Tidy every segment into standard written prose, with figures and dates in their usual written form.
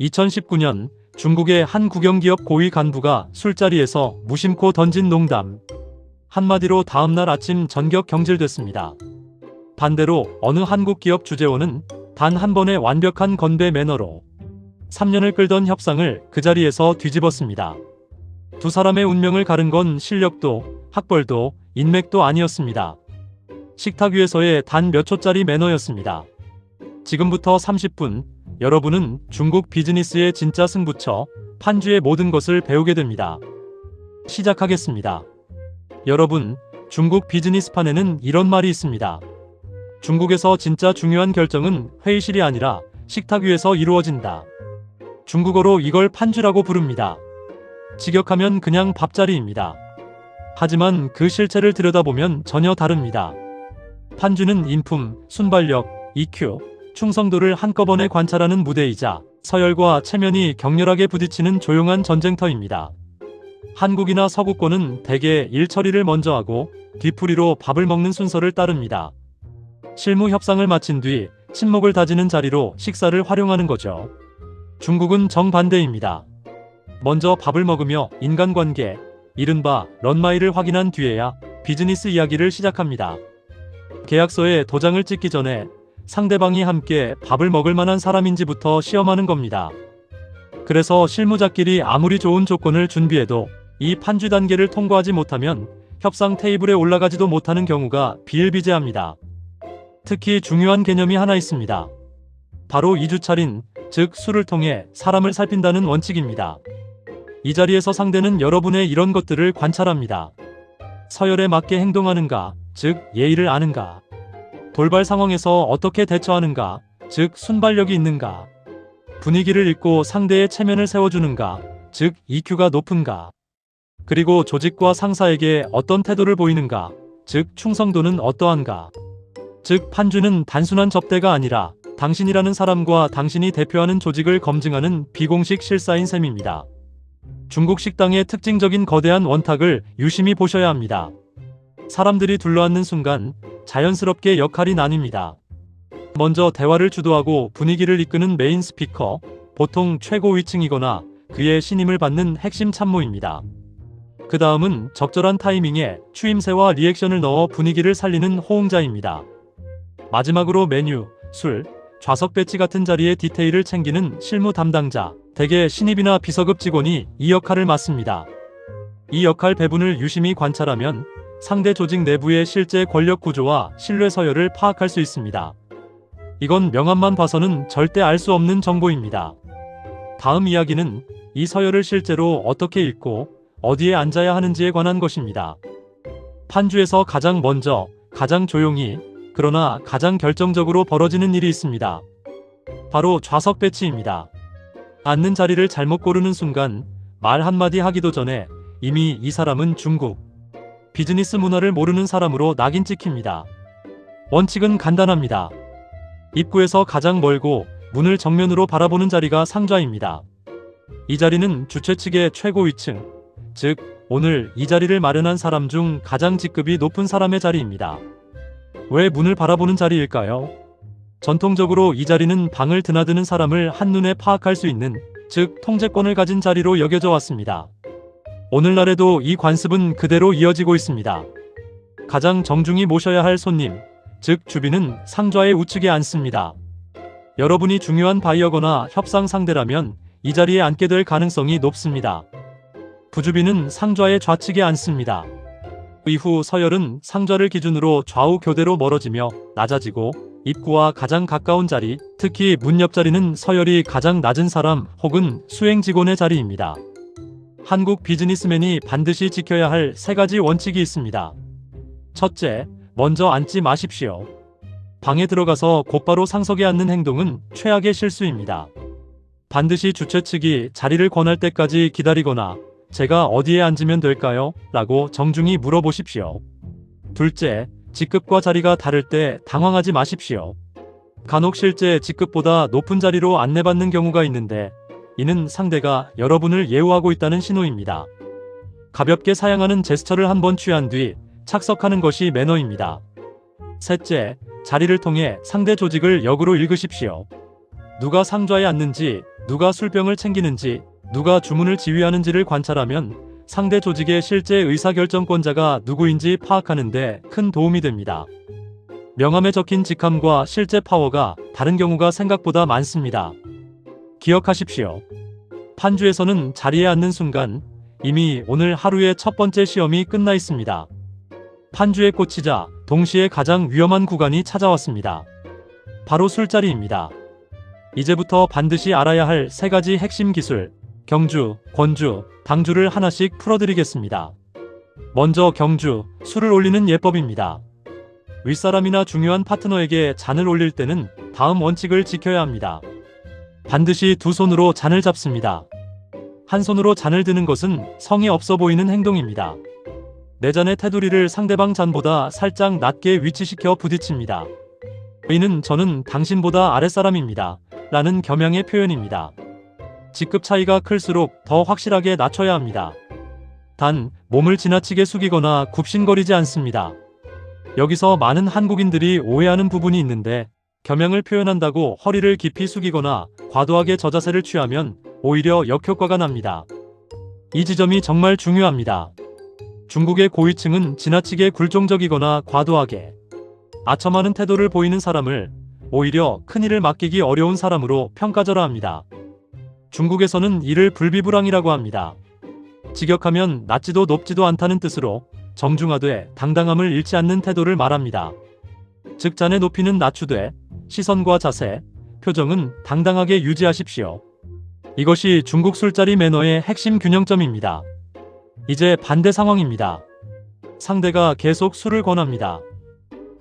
2019년 중국의 한 국영기업 고위 간부가 술자리에서 무심코 던진 농담 한마디로 다음날 아침 전격 경질됐습니다. 반대로 어느 한국 기업 주재원은 단 한 번의 완벽한 건배 매너로 3년을 끌던 협상을 그 자리에서 뒤집었습니다. 두 사람의 운명을 가른 건 실력도 학벌도 인맥도 아니었습니다. 식탁 위에서의 단 몇 초짜리 매너였습니다. 지금부터 30분 여러분은 중국 비즈니스의 진짜 승부처 판주의 모든 것을 배우게 됩니다. 시작하겠습니다. 여러분, 중국 비즈니스판에는 이런 말이 있습니다. 중국에서 진짜 중요한 결정은 회의실이 아니라 식탁 위에서 이루어진다. 중국어로 이걸 판주라고 부릅니다. 직역하면 그냥 밥자리입니다. 하지만 그 실체를 들여다보면 전혀 다릅니다. 판주는 인품, 순발력, EQ, 충성도를 한꺼번에 관찰하는 무대이자 서열과 체면이 격렬하게 부딪히는 조용한 전쟁터입니다. 한국이나 서구권은 대개 일 처리를 먼저 하고 뒤풀이로 밥을 먹는 순서를 따릅니다. 실무 협상을 마친 뒤 친목을 다지는 자리로 식사를 활용하는 거죠. 중국은 정반대입니다. 먼저 밥을 먹으며 인간관계, 이른바 런마이를 확인한 뒤에야 비즈니스 이야기를 시작합니다. 계약서에 도장을 찍기 전에 상대방이 함께 밥을 먹을 만한 사람인지부터 시험하는 겁니다. 그래서 실무자끼리 아무리 좋은 조건을 준비해도 이 판주 단계를 통과하지 못하면 협상 테이블에 올라가지도 못하는 경우가 비일비재합니다. 특히 중요한 개념이 하나 있습니다. 바로 이주차린, 즉 술을 통해 사람을 살핀다는 원칙입니다. 이 자리에서 상대는 여러분의 이런 것들을 관찰합니다. 서열에 맞게 행동하는가, 즉 예의를 아는가. 돌발 상황에서 어떻게 대처하는가, 즉 순발력이 있는가. 분위기를 읽고 상대의 체면을 세워주는가, 즉 EQ가 높은가. 그리고 조직과 상사에게 어떤 태도를 보이는가, 즉 충성도는 어떠한가. 즉 판주는 단순한 접대가 아니라 당신이라는 사람과 당신이 대표하는 조직을 검증하는 비공식 실사인 셈입니다. 중국 식당의 특징적인 거대한 원탁을 유심히 보셔야 합니다. 사람들이 둘러앉는 순간 자연스럽게 역할이 나뉩니다. 먼저 대화를 주도하고 분위기를 이끄는 메인 스피커, 보통 최고 위층이거나 그의 신임을 받는 핵심 참모입니다. 그 다음은 적절한 타이밍에 추임새와 리액션을 넣어 분위기를 살리는 호응자입니다. 마지막으로 메뉴, 술, 좌석 배치 같은 자리의 디테일을 챙기는 실무 담당자, 대개 신입이나 비서급 직원이 이 역할을 맡습니다. 이 역할 배분을 유심히 관찰하면 상대 조직 내부의 실제 권력 구조와 신뢰 서열을 파악할 수 있습니다. 이건 명함만 봐서는 절대 알 수 없는 정보입니다. 다음 이야기는 이 서열을 실제로 어떻게 읽고 어디에 앉아야 하는지에 관한 것입니다. 판주에서 가장 먼저, 가장 조용히, 그러나 가장 결정적으로 벌어지는 일이 있습니다. 바로 좌석 배치입니다. 앉는 자리를 잘못 고르는 순간 말 한마디 하기도 전에 이미 이 사람은 중국 비즈니스 문화를 모르는 사람으로 낙인 찍힙니다. 원칙은 간단합니다. 입구에서 가장 멀고 문을 정면으로 바라보는 자리가 상좌입니다. 이 자리는 주최 측의 최고 위층, 즉 오늘 이 자리를 마련한 사람 중 가장 직급이 높은 사람의 자리입니다. 왜 문을 바라보는 자리일까요? 전통적으로 이 자리는 방을 드나드는 사람을 한눈에 파악할 수 있는, 즉 통제권을 가진 자리로 여겨져 왔습니다. 오늘날에도 이 관습은 그대로 이어지고 있습니다. 가장 정중히 모셔야 할 손님, 즉 주비는 상좌의 우측에 앉습니다. 여러분이 중요한 바이어거나 협상 상대라면 이 자리에 앉게 될 가능성이 높습니다. 부주비는 상좌의 좌측에 앉습니다. 이후 서열은 상좌를 기준으로 좌우 교대로 멀어지며 낮아지고 입구와 가장 가까운 자리, 특히 문 옆자리는 서열이 가장 낮은 사람 혹은 수행 직원의 자리입니다. 한국 비즈니스맨이 반드시 지켜야 할 3가지 원칙이 있습니다. 첫째, 먼저 앉지 마십시오. 방에 들어가서 곧바로 상석에 앉는 행동은 최악의 실수입니다. 반드시 주최 측이 자리를 권할 때까지 기다리거나 제가 어디에 앉으면 될까요? 라고 정중히 물어보십시오. 둘째, 직급과 자리가 다를 때 당황하지 마십시오. 간혹 실제 직급보다 높은 자리로 안내받는 경우가 있는데 이는 상대가 여러분을 예우하고 있다는 신호입니다. 가볍게 사양하는 제스처를 한번 취한 뒤 착석하는 것이 매너입니다. 셋째, 자리를 통해 상대 조직을 역으로 읽으십시오. 누가 상좌에 앉는지, 누가 술병을 챙기는지, 누가 주문을 지휘하는지를 관찰하면 상대 조직의 실제 의사결정권자가 누구인지 파악하는 데 큰 도움이 됩니다. 명함에 적힌 직함과 실제 파워가 다른 경우가 생각보다 많습니다. 기억하십시오. 판주에서는 자리에 앉는 순간 이미 오늘 하루의 첫 번째 시험이 끝나 있습니다. 판주에 꽂히자 동시에 가장 위험한 구간이 찾아왔습니다. 바로 술자리입니다. 이제부터 반드시 알아야 할 3가지 핵심 기술, 경주, 권주, 당주를 하나씩 풀어드리겠습니다. 먼저 경주, 술을 올리는 예법입니다. 윗사람이나 중요한 파트너에게 잔을 올릴 때는 다음 원칙을 지켜야 합니다. 반드시 두 손으로 잔을 잡습니다. 한 손으로 잔을 드는 것은 성의 없어 보이는 행동입니다. 내 잔의 테두리를 상대방 잔보다 살짝 낮게 위치시켜 부딪힙니다. 이는 저는 당신보다 아랫사람입니다. 라는 겸양의 표현입니다. 직급 차이가 클수록 더 확실하게 낮춰야 합니다. 단, 몸을 지나치게 숙이거나 굽신거리지 않습니다. 여기서 많은 한국인들이 오해하는 부분이 있는데, 겸양을 표현한다고 허리를 깊이 숙이거나 과도하게 저자세를 취하면 오히려 역효과가 납니다. 이 지점이 정말 중요합니다. 중국의 고위층은 지나치게 굴종적이거나 과도하게 아첨하는 태도를 보이는 사람을 오히려 큰일을 맡기기 어려운 사람으로 평가절하합니다. 중국에서는 이를 불비불앙이라고 합니다. 직역하면 낮지도 높지도 않다는 뜻으로 정중하되 당당함을 잃지 않는 태도를 말합니다. 즉 잔의 높이는 낮추되 시선과 자세, 표정은 당당하게 유지하십시오. 이것이 중국 술자리 매너의 핵심 균형점입니다. 이제 반대 상황입니다. 상대가 계속 술을 권합니다.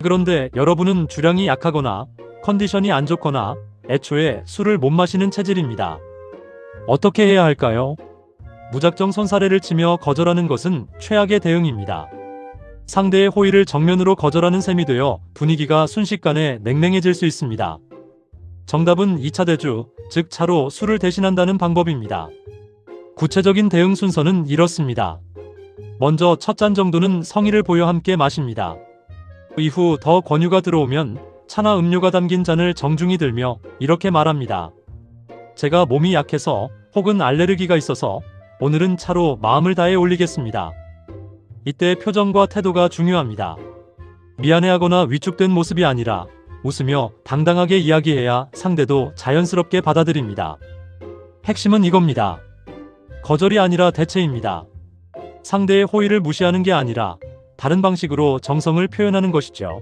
그런데 여러분은 주량이 약하거나 컨디션이 안 좋거나 애초에 술을 못 마시는 체질입니다. 어떻게 해야 할까요? 무작정 손사래를 치며 거절하는 것은 최악의 대응입니다. 상대의 호의를 정면으로 거절하는 셈이 되어 분위기가 순식간에 냉랭해질 수 있습니다. 정답은 2차 대주, 즉 차로 술을 대신한다는 방법입니다. 구체적인 대응 순서는 이렇습니다. 먼저 첫 잔 정도는 성의를 보여 함께 마십니다. 이후 더 권유가 들어오면 차나 음료가 담긴 잔을 정중히 들며 이렇게 말합니다. 제가 몸이 약해서 혹은 알레르기가 있어서 오늘은 차로 마음을 다해 올리겠습니다. 이때 표정과 태도가 중요합니다. 미안해하거나 위축된 모습이 아니라 웃으며 당당하게 이야기해야 상대도 자연스럽게 받아들입니다. 핵심은 이겁니다. 거절이 아니라 대체입니다. 상대의 호의를 무시하는 게 아니라 다른 방식으로 정성을 표현하는 것이죠.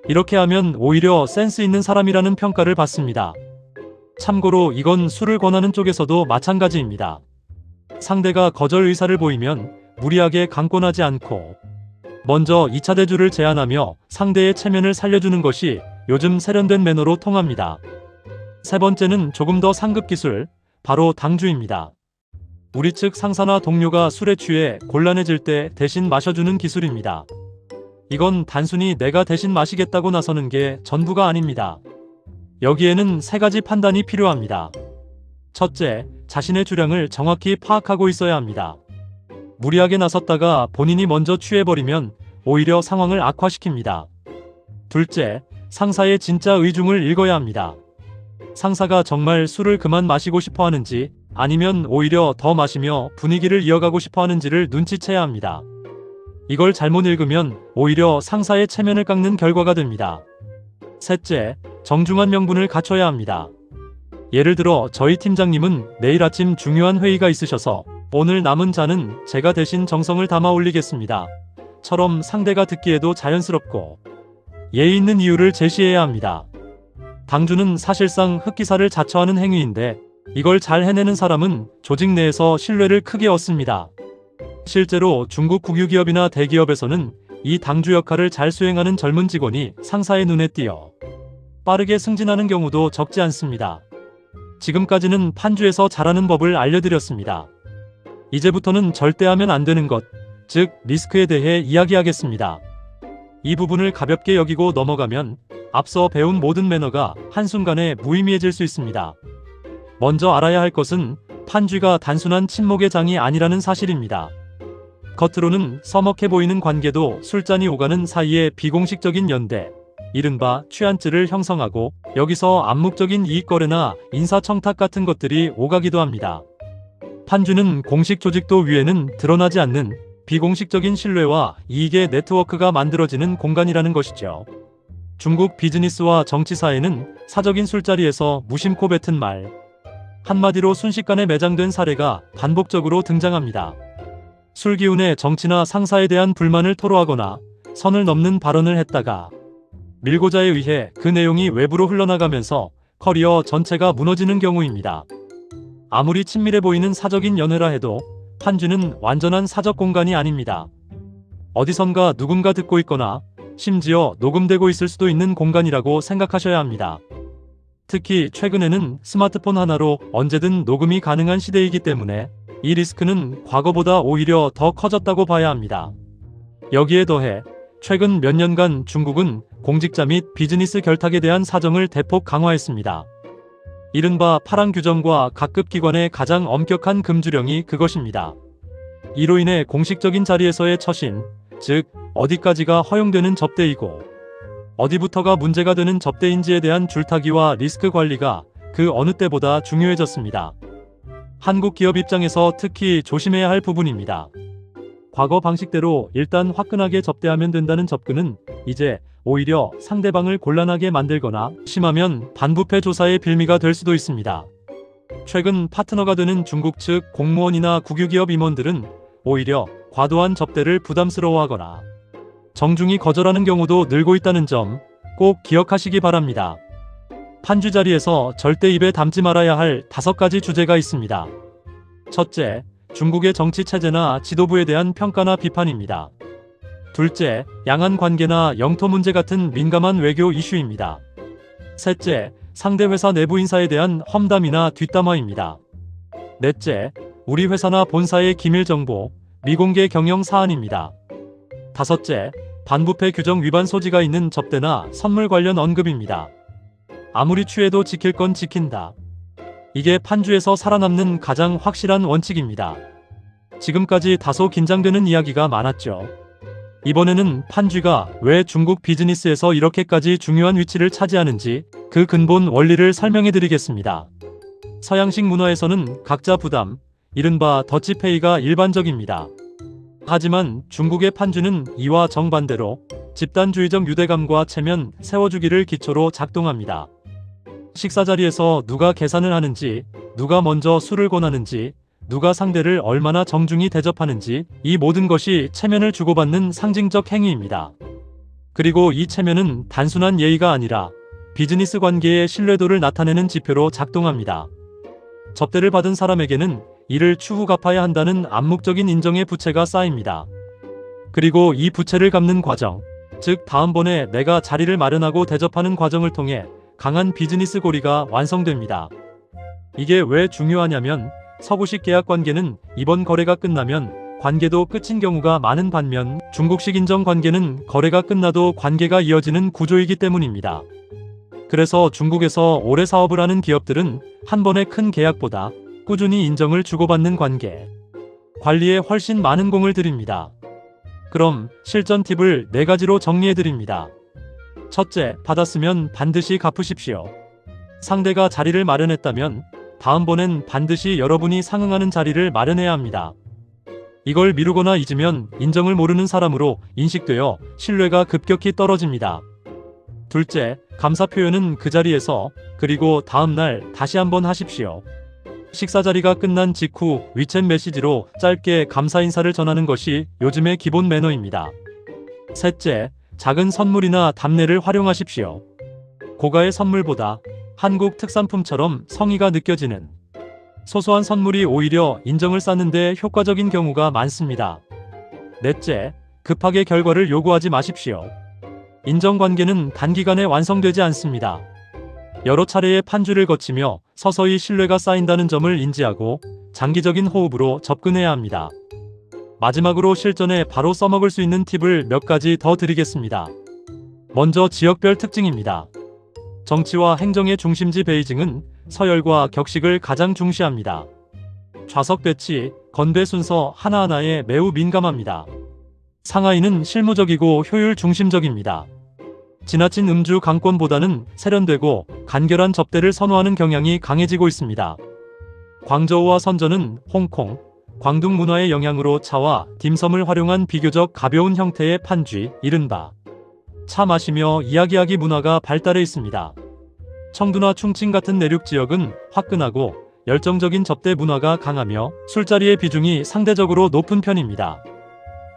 이렇게 하면 오히려 센스 있는 사람이라는 평가를 받습니다. 참고로 이건 술을 권하는 쪽에서도 마찬가지입니다. 상대가 거절 의사를 보이면 무리하게 강권하지 않고 먼저 2차 대주를 제안하며 상대의 체면을 살려주는 것이 요즘 세련된 매너로 통합니다. 세 번째는 조금 더 상급 기술, 바로 당주입니다. 우리 측 상사나 동료가 술에 취해 곤란해질 때 대신 마셔주는 기술입니다. 이건 단순히 내가 대신 마시겠다고 나서는 게 전부가 아닙니다. 여기에는 3가지 판단이 필요합니다. 첫째, 자신의 주량을 정확히 파악하고 있어야 합니다. 무리하게 나섰다가 본인이 먼저 취해버리면 오히려 상황을 악화시킵니다. 둘째, 상사의 진짜 의중을 읽어야 합니다. 상사가 정말 술을 그만 마시고 싶어 하는지 아니면 오히려 더 마시며 분위기를 이어가고 싶어 하는지를 눈치채야 합니다. 이걸 잘못 읽으면 오히려 상사의 체면을 깎는 결과가 됩니다. 셋째, 정중한 명분을 갖춰야 합니다. 예를 들어 저희 팀장님은 내일 아침 중요한 회의가 있으셔서 오늘 남은 잔은 제가 대신 정성을 담아 올리겠습니다. 처럼 상대가 듣기에도 자연스럽고 예의 있는 이유를 제시해야 합니다. 당주는 사실상 흑기사를 자처하는 행위인데 이걸 잘 해내는 사람은 조직 내에서 신뢰를 크게 얻습니다. 실제로 중국 국유기업이나 대기업에서는 이 당주 역할을 잘 수행하는 젊은 직원이 상사의 눈에 띄어 빠르게 승진하는 경우도 적지 않습니다. 지금까지는 판주에서 잘하는 법을 알려드렸습니다. 이제부터는 절대 하면 안 되는 것, 즉 리스크에 대해 이야기하겠습니다. 이 부분을 가볍게 여기고 넘어가면 앞서 배운 모든 매너가 한순간에 무의미해질 수 있습니다. 먼저 알아야 할 것은 판쥐가 단순한 친목의 장이 아니라는 사실입니다. 겉으로는 서먹해 보이는 관계도 술잔이 오가는 사이의 비공식적인 연대, 이른바 취안증을 형성하고 여기서 암묵적인 이익거래나 인사청탁 같은 것들이 오가기도 합니다. 판주는 공식 조직도 위에는 드러나지 않는 비공식적인 신뢰와 이익의 네트워크가 만들어지는 공간이라는 것이죠. 중국 비즈니스와 정치사에는 사적인 술자리에서 무심코 뱉은 말, 한마디로 순식간에 매장된 사례가 반복적으로 등장합니다. 술 기운에 정치나 상사에 대한 불만을 토로하거나 선을 넘는 발언을 했다가 밀고자에 의해 그 내용이 외부로 흘러나가면서 커리어 전체가 무너지는 경우입니다. 아무리 친밀해 보이는 사적인 연애라 해도 판주는 완전한 사적 공간이 아닙니다. 어디선가 누군가 듣고 있거나 심지어 녹음되고 있을 수도 있는 공간이라고 생각하셔야 합니다. 특히 최근에는 스마트폰 하나로 언제든 녹음이 가능한 시대이기 때문에 이 리스크는 과거보다 오히려 더 커졌다고 봐야 합니다. 여기에 더해 최근 몇 년간 중국은 공직자 및 비즈니스 결탁에 대한 사정을 대폭 강화했습니다. 이른바 파란 규정과 각급 기관의 가장 엄격한 금주령이 그것입니다. 이로 인해 공식적인 자리에서의 처신, 즉 어디까지가 허용되는 접대이고 어디부터가 문제가 되는 접대인지에 대한 줄타기와 리스크 관리가 그 어느 때보다 중요해졌습니다. 한국 기업 입장에서 특히 조심해야 할 부분입니다. 과거 방식대로 일단 화끈하게 접대하면 된다는 접근은 이제 오히려 상대방을 곤란하게 만들거나 심하면 반부패 조사의 빌미가 될 수도 있습니다. 최근 파트너가 되는 중국 측 공무원이나 국유기업 임원들은 오히려 과도한 접대를 부담스러워하거나 정중히 거절하는 경우도 늘고 있다는 점 꼭 기억하시기 바랍니다. 판주 자리에서 절대 입에 담지 말아야 할 5가지 주제가 있습니다. 첫째, 중국의 정치 체제나 지도부에 대한 평가나 비판입니다. 둘째, 양안 관계나 영토 문제 같은 민감한 외교 이슈입니다. 셋째, 상대 회사 내부 인사에 대한 험담이나 뒷담화입니다. 넷째, 우리 회사나 본사의 기밀 정보, 미공개 경영 사안입니다. 다섯째, 반부패 규정 위반 소지가 있는 접대나 선물 관련 언급입니다. 아무리 취해도 지킬 건 지킨다. 이게 판주에서 살아남는 가장 확실한 원칙입니다. 지금까지 다소 긴장되는 이야기가 많았죠. 이번에는 판주가 왜 중국 비즈니스에서 이렇게까지 중요한 위치를 차지하는지 그 근본 원리를 설명해 드리겠습니다. 서양식 문화에서는 각자 부담, 이른바 더치페이가 일반적입니다. 하지만 중국의 판주는 이와 정반대로 집단주의적 유대감과 체면 세워주기를 기초로 작동합니다. 식사 자리에서 누가 계산을 하는지, 누가 먼저 술을 권하는지, 누가 상대를 얼마나 정중히 대접하는지 이 모든 것이 체면을 주고받는 상징적 행위입니다. 그리고 이 체면은 단순한 예의가 아니라 비즈니스 관계의 신뢰도를 나타내는 지표로 작동합니다. 접대를 받은 사람에게는 이를 추후 갚아야 한다는 암묵적인 인정의 부채가 쌓입니다. 그리고 이 부채를 갚는 과정, 즉 다음번에 내가 자리를 마련하고 대접하는 과정을 통해 강한 비즈니스 고리가 완성됩니다. 이게 왜 중요하냐면 서구식 계약 관계는 이번 거래가 끝나면 관계도 끝인 경우가 많은 반면 중국식 인정 관계는 거래가 끝나도 관계가 이어지는 구조이기 때문입니다. 그래서 중국에서 오래 사업을 하는 기업들은 한 번의 큰 계약보다 꾸준히 인정을 주고받는 관계, 관리에 훨씬 많은 공을 들입니다. 그럼 실전 팁을 4가지로 정리해드립니다. 첫째, 받았으면 반드시 갚으십시오. 상대가 자리를 마련했다면 다음번엔 반드시 여러분이 상응하는 자리를 마련해야 합니다. 이걸 미루거나 잊으면 인정을 모르는 사람으로 인식되어 신뢰가 급격히 떨어집니다. 둘째, 감사 표현은 그 자리에서 그리고 다음날 다시 한번 하십시오. 식사 자리가 끝난 직후 위챗 메시지로 짧게 감사 인사를 전하는 것이 요즘의 기본 매너입니다. 셋째, 작은 선물이나 답례를 활용하십시오. 고가의 선물보다 한국 특산품처럼 성의가 느껴지는 소소한 선물이 오히려 인정을 쌓는 데 효과적인 경우가 많습니다. 넷째, 급하게 결과를 요구하지 마십시오. 인정관계는 단기간에 완성되지 않습니다. 여러 차례의 판주를 거치며 서서히 신뢰가 쌓인다는 점을 인지하고 장기적인 호흡으로 접근해야 합니다. 마지막으로 실전에 바로 써먹을 수 있는 팁을 몇 가지 더 드리겠습니다. 먼저 지역별 특징입니다. 정치와 행정의 중심지 베이징은 서열과 격식을 가장 중시합니다. 좌석 배치, 건배 순서 하나하나에 매우 민감합니다. 상하이는 실무적이고 효율 중심적입니다. 지나친 음주 강권보다는 세련되고 간결한 접대를 선호하는 경향이 강해지고 있습니다. 광저우와 선전은 홍콩, 광둥 문화의 영향으로 차와 딤섬을 활용한 비교적 가벼운 형태의 판쥐, 이른바 차 마시며 이야기하기 문화가 발달해 있습니다. 청두나 충칭 같은 내륙 지역은 화끈하고 열정적인 접대 문화가 강하며 술자리의 비중이 상대적으로 높은 편입니다.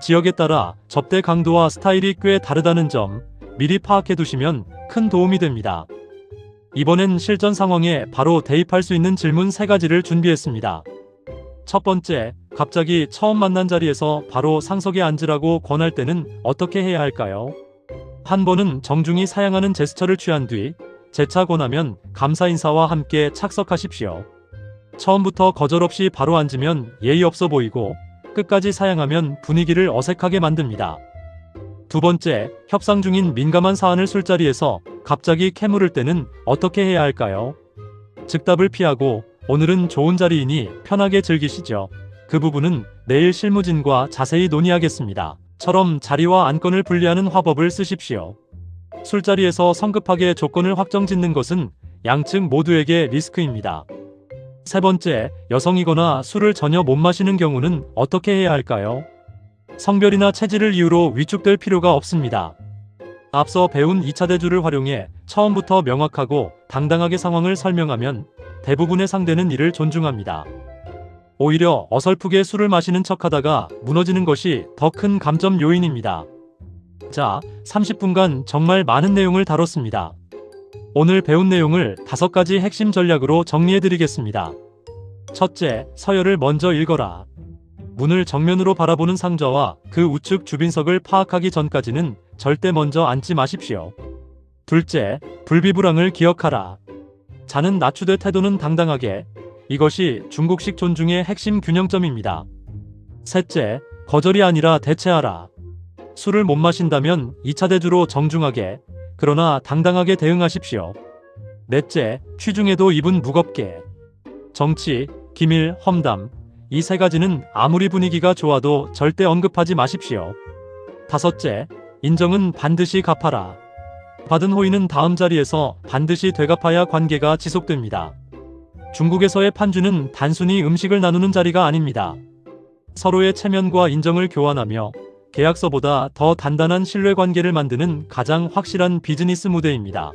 지역에 따라 접대 강도와 스타일이 꽤 다르다는 점 미리 파악해 두시면 큰 도움이 됩니다. 이번엔 실전 상황에 바로 대입할 수 있는 질문 3가지를 준비했습니다. 첫 번째, 갑자기 처음 만난 자리에서 바로 상석에 앉으라고 권할 때는 어떻게 해야 할까요? 한 번은 정중히 사양하는 제스처를 취한 뒤 재차 권하면 감사 인사와 함께 착석하십시오. 처음부터 거절없이 바로 앉으면 예의 없어 보이고 끝까지 사양하면 분위기를 어색하게 만듭니다. 두 번째, 협상 중인 민감한 사안을 술자리에서 갑자기 캐물을 때는 어떻게 해야 할까요? 즉답을 피하고 오늘은 좋은 자리이니 편하게 즐기시죠. 그 부분은 내일 실무진과 자세히 논의하겠습니다. 처럼 자리와 안건을 분리하는 화법을 쓰십시오. 술자리에서 성급하게 조건을 확정짓는 것은 양측 모두에게 리스크입니다. 세 번째, 여성이거나 술을 전혀 못 마시는 경우는 어떻게 해야 할까요? 성별이나 체질을 이유로 위축될 필요가 없습니다. 앞서 배운 2차 대주를 활용해 처음부터 명확하고 당당하게 상황을 설명하면 대부분의 상대는 이를 존중합니다. 오히려 어설프게 술을 마시는 척하다가 무너지는 것이 더 큰 감점 요인입니다. 자, 30분간 정말 많은 내용을 다뤘습니다. 오늘 배운 내용을 5가지 핵심 전략으로 정리해드리겠습니다. 첫째, 서열을 먼저 읽어라. 문을 정면으로 바라보는 상좌와 그 우측 주빈석을 파악하기 전까지는 절대 먼저 앉지 마십시오. 둘째, 불비불항을 기억하라. 자는 낮추되 태도는 당당하게. 이것이 중국식 존중의 핵심 균형점입니다. 셋째, 거절이 아니라 대체하라. 술을 못 마신다면 2차 대주로 정중하게, 그러나 당당하게 대응하십시오. 넷째, 취중에도 입은 무겁게. 정치, 기밀, 험담, 이 3가지는 아무리 분위기가 좋아도 절대 언급하지 마십시오. 다섯째, 인정은 반드시 갚아라. 받은 호의는 다음 자리에서 반드시 되갚아야 관계가 지속됩니다. 중국에서의 판주는 단순히 음식을 나누는 자리가 아닙니다. 서로의 체면과 인정을 교환하며 계약서보다 더 단단한 신뢰관계를 만드는 가장 확실한 비즈니스 무대입니다.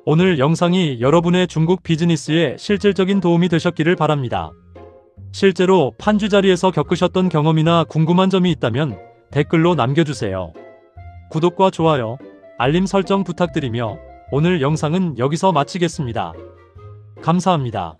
오늘 영상이 여러분의 중국 비즈니스에 실질적인 도움이 되셨기를 바랍니다. 실제로 판주 자리에서 겪으셨던 경험이나 궁금한 점이 있다면 댓글로 남겨주세요. 구독과 좋아요, 알림 설정 부탁드리며 오늘 영상은 여기서 마치겠습니다. 감사합니다.